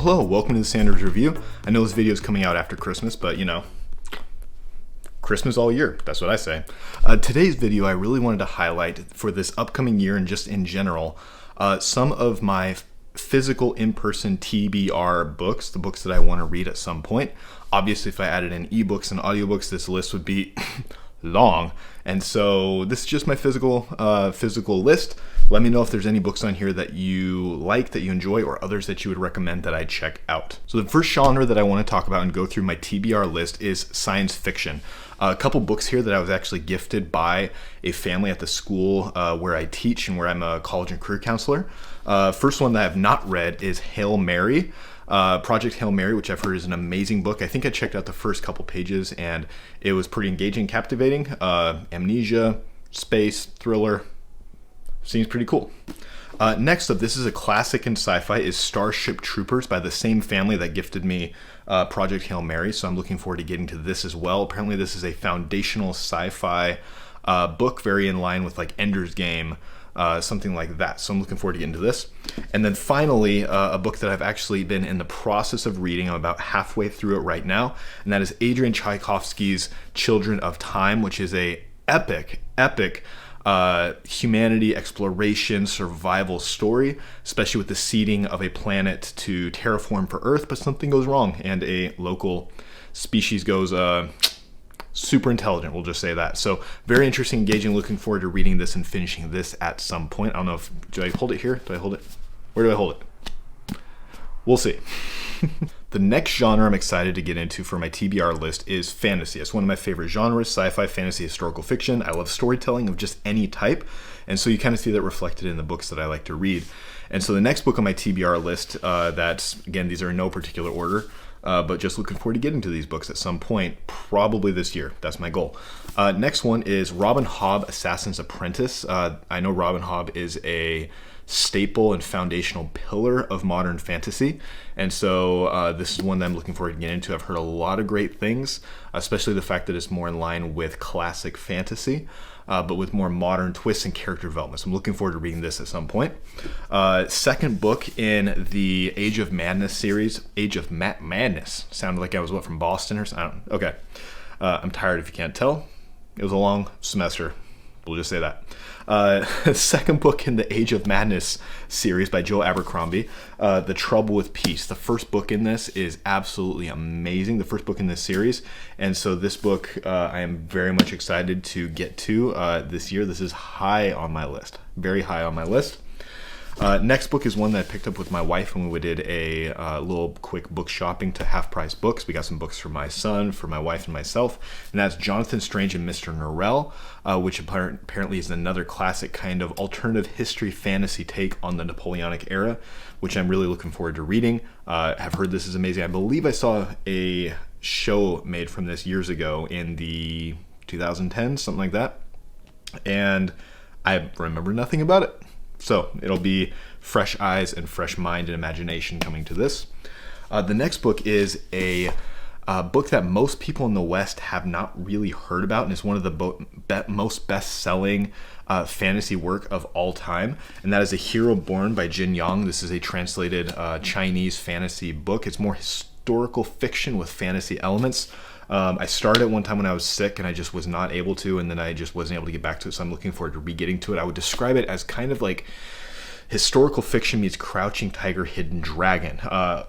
Hello, welcome to the Sanders Review. I know this video is coming out after Christmas, but you know, Christmas all year, that's what I say. Today's video I really wanted to highlight for this upcoming year and just in general, some of my physical in-person TBR books, the books that I want to read at some point. Obviously, if I added in ebooks and audiobooks, this list would be long. And so this is just my physical list. Let me know if there's any books on here that you like, that you enjoy, or others that you would recommend that I check out. So the first genre that I want to talk about and go through my TBR list is science fiction. A couple books here that I was actually gifted by a family at the school where I teach and where I'm a college and career counselor. First one that I have not read is Hail Mary. Project Hail Mary, which I've heard is an amazing book. I think I checked out the first couple pages and it was pretty engaging, captivating. Amnesia, space, thriller, seems pretty cool. Next up, this is a classic in sci-fi, is Starship Troopers by the same family that gifted me Project Hail Mary, so I'm looking forward to getting to this as well. Apparently this is a foundational sci-fi book, very in line with like Ender's Game, something like that. So I'm looking forward to getting to this. And then finally, a book that I've actually been in the process of reading. I'm about halfway through it right now, and that is Adrian Tchaikovsky's Children of Time, which is a epic humanity exploration survival story, especially with the seeding of a planet to terraform for Earth, but something goes wrong and a local species goes super intelligent, we'll just say that. So very interesting, engaging, looking forward to reading this and finishing this at some point. I don't know if, do I hold it here? Do I hold it? Where do I hold it? We'll see. The next genre I'm excited to get into for my TBR list is fantasy. It's one of my favorite genres, sci-fi, fantasy, historical fiction. I love storytelling of just any type. And so you kind of see that reflected in the books that I like to read. And so the next book on my TBR list, that's, again, these are in no particular order, but just looking forward to getting to these books at some point, probably this year. That's my goal. Next one is Robin Hobb, Assassin's Apprentice. I know Robin Hobb is a staple and foundational pillar of modern fantasy, and so this is one that I'm looking forward to getting into. I've heard a lot of great things, especially the fact that it's more in line with classic fantasy, but with more modern twists and character development. So I'm looking forward to reading this at some point. Second book in the Age of Madness series. Age of Madness sounded like I was from Boston or something. Okay, I'm tired if you can't tell. It was a long semester. We'll just say that. Second book in the Age of Madness series by Joe Abercrombie, The Trouble with Peace. The first book in this is absolutely amazing, the first book in this series. And so this book I am very much excited to get to this year. This is high on my list, very high on my list. Next book is one that I picked up with my wife when we did a little quick book shopping to Half Price Books. We got some books for my son, for my wife, and myself, and that's Jonathan Strange and Mr. Norrell, which apparently is another classic kind of alternative history fantasy take on the Napoleonic era, which I'm really looking forward to reading. I've heard this is amazing. I believe I saw a show made from this years ago in the 2010s, something like that, and I remember nothing about it. So it'll be fresh eyes and fresh mind and imagination coming to this. The next book is a book that most people in the West have not really heard about, and it's one of the most best-selling fantasy work of all time, and that is A Hero Born by Jin Yang. This is a translated Chinese fantasy book. It's more historical fiction with fantasy elements. I started it one time when I was sick and I just was not able to, and then I just wasn't able to get back to it, so I'm looking forward to re-getting to it. I would describe it as kind of like historical fiction meets Crouching Tiger, Hidden Dragon.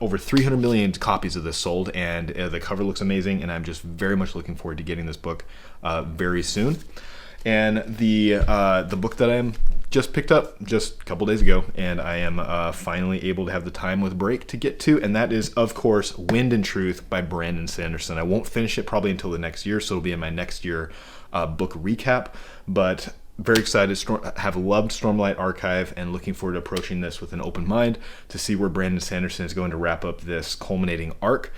Over 300 million copies of this sold, and the cover looks amazing, and I'm just very much looking forward to getting this book very soon. And the book that I just picked up just a couple days ago, and I am finally able to have the time with break to get to, and that is, of course, Wind and Truth by Brandon Sanderson. I won't finish it probably until the next year, so it'll be in my next year book recap, but very excited, have loved Stormlight Archive, and looking forward to approaching this with an open mind to see where Brandon Sanderson is going to wrap up this culminating arc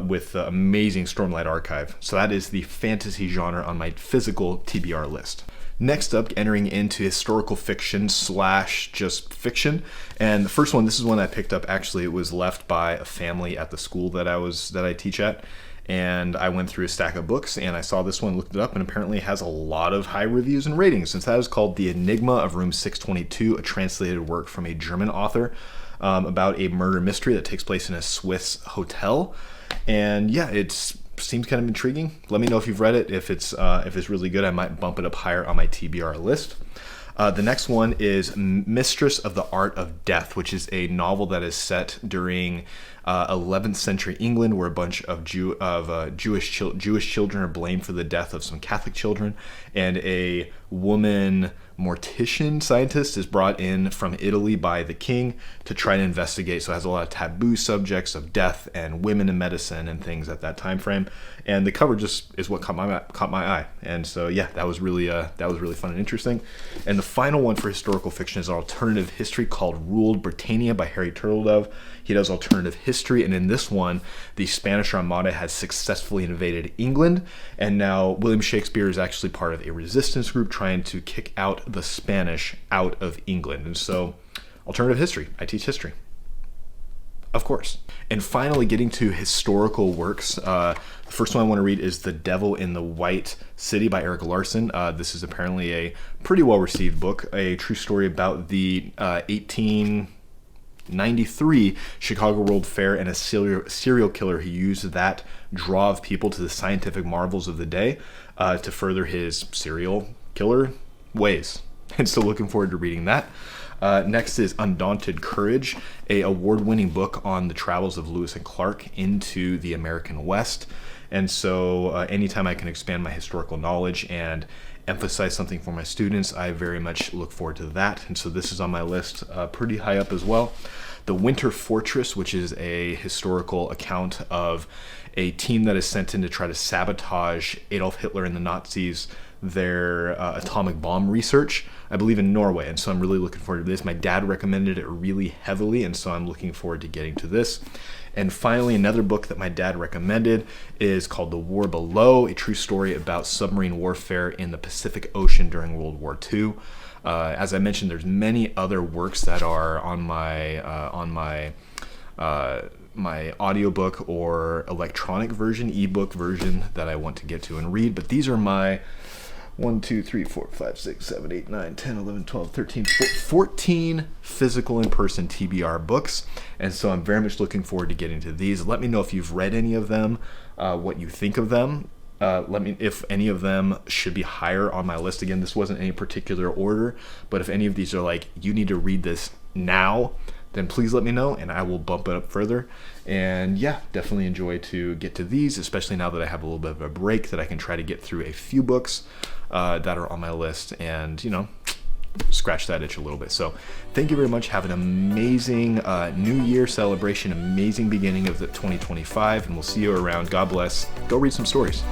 with the amazing Stormlight Archive. So that is the fantasy genre on my physical TBR list. Next up, entering into historical fiction / just fiction, and the first one, this is one I picked up. Actually, it was left by a family at the school that I teach at, And I went through a stack of books and I saw this one, looked it up, and apparently it has a lot of high reviews and ratings. Since that is called The Enigma of Room 622, a translated work from a German author about a murder mystery that takes place in a Swiss hotel. And yeah, it seems kind of intriguing. Let me know if you've read it. If it's really good, I might bump it up higher on my TBR list. The next one is Mistress of the Art of Death, which is a novel that is set during 11th century England, where a bunch of Jewish children are blamed for the death of some Catholic children, and a woman mortician scientist is brought in from Italy by the king to try to investigate. So it has a lot of taboo subjects of death and women in medicine and things at that time frame. And the cover just is what caught my eye. And so yeah, that was really fun and interesting. And the final one for historical fiction is an alternative history called Ruled Britannia by Harry Turtledove. He does alternative history, and in this one, the Spanish Armada has successfully invaded England, and now William Shakespeare is actually part of a resistance group trying to kick out the Spanish out of England. And so, alternative history. I teach history, of course. And finally, getting to historical works. The first one I want to read is The Devil in the White City by Eric Larson. This is apparently a pretty well-received book, a true story about the 1893 Chicago World Fair and a serial killer who used that draw of people to the scientific marvels of the day to further his serial killer ways. And so looking forward to reading that. Next is Undaunted Courage, a award-winning book on the travels of Lewis and Clark into the American West. And so anytime I can expand my historical knowledge and emphasize something for my students, I very much look forward to that. And so this is on my list pretty high up as well. The Winter Fortress, which is a historical account of a team that is sent in to try to sabotage Adolf Hitler and the Nazis, their atomic bomb research, I believe in Norway. And so I'm really looking forward to this. My dad recommended it really heavily, and so I'm looking forward to getting to this. And finally, another book that my dad recommended is called The War Below, a true story about submarine warfare in the Pacific Ocean during World War II. As I mentioned, there's many other works that are on my audiobook or electronic version, ebook version that I want to get to and read. But these are my 1, 2, 3, 4, 5, 6, 7, 8, 9, 10, 11, 12, 13, 14 physical in-person TBR books. And so I'm very much looking forward to getting to these. Let me know if you've read any of them, what you think of them. Let me if any of them should be higher on my list. Again, this wasn't any particular order, but if any of these are like, you need to read this now, then please let me know and I will bump it up further. And yeah, definitely enjoy to get to these, especially now that I have a little bit of a break, that I can try to get through a few books that are on my list and, scratch that itch a little bit. So thank you very much. Have an amazing New Year celebration, amazing beginning of the 2025, and we'll see you around. God bless. Go read some stories.